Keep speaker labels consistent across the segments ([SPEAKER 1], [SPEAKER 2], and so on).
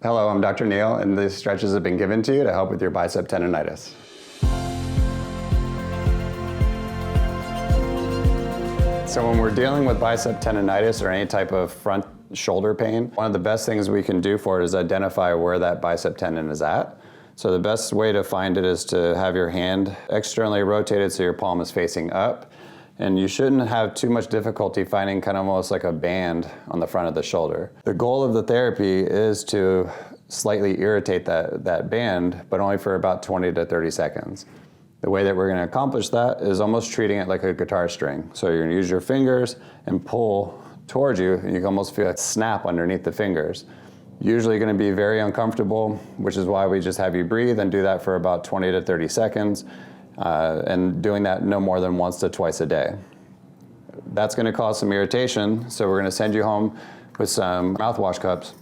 [SPEAKER 1] Hello, I'm Dr. Neil, and these stretches have been given to you to help with your bicep tendonitis. So when we're dealing with bicep tendonitis or any type of front shoulder pain, one of the best things we can do for it is identify where that bicep tendon is at. So the best way to find it is to have your hand externally rotated so your palm is facing up. And you shouldn't have too much difficulty finding kind of almost like a band on the front of the shoulder. The goal of the therapy is to slightly irritate that band, but only for about 20 to 30 seconds. The way that we're going to accomplish that is almost treating it like a guitar string. So you're going to use your fingers and pull towards you, and you can almost feel a snap underneath the fingers. Usually going to be very uncomfortable, which is why we just have you breathe and do that for about 20 to 30 seconds. And doing that no more than once to twice a day. That's going to cause some irritation, so we're going to send you home with some mouthwash cups.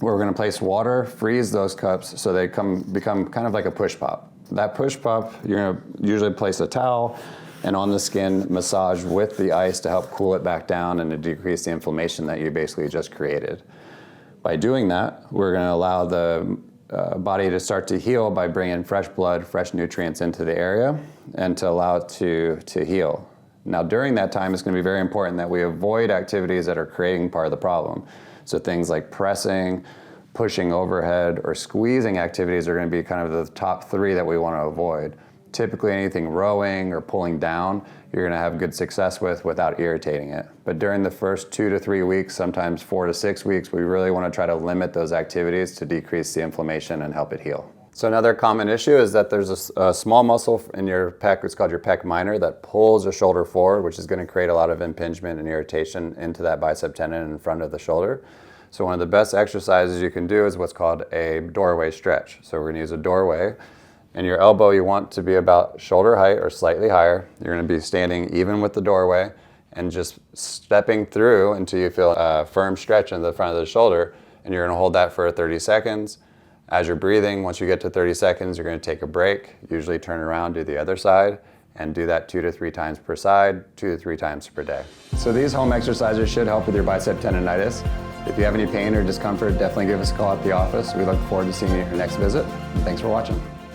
[SPEAKER 1] We're going to place water, freeze those cups so they become kind of like a push pop. That push pop, you're going to usually place a towel and on the skin massage with the ice to help cool it back down and to decrease the inflammation that you basically just created. By doing that, we're going to allow the body to start to heal by bringing fresh blood, fresh nutrients into the area and to allow it to heal. Now during that time, it's going to be very important that we avoid activities that are creating part of the problem. So things like pressing, pushing overhead, or squeezing activities are going to be kind of the top three that we want to avoid. Typically anything rowing or pulling down, you're going to have good success with without irritating it. But during the first 2 to 3 weeks, sometimes 4 to 6 weeks, we really want to try to limit those activities to decrease the inflammation and help it heal. So another common issue is that there's a small muscle in your pec, it's called your pec minor, that pulls the shoulder forward, which is going to create a lot of impingement and irritation into that bicep tendon in front of the shoulder. So one of the best exercises you can do is what's called a doorway stretch. So we're going to use a doorway. And your elbow you want to be about shoulder height or slightly higher. You're going to be standing even with the doorway and just stepping through until you feel a firm stretch in the front of the shoulder. And you're going to hold that for 30 seconds. As you're breathing, once you get to 30 seconds, you're going to take a break, usually turn around, do the other side, and do that 2 to 3 times per side, 2 to 3 times per day. So these home exercises should help with your bicep tendonitis. If you have any pain or discomfort, definitely give us a call at the office. We look forward to seeing you at your next visit. And thanks for watching.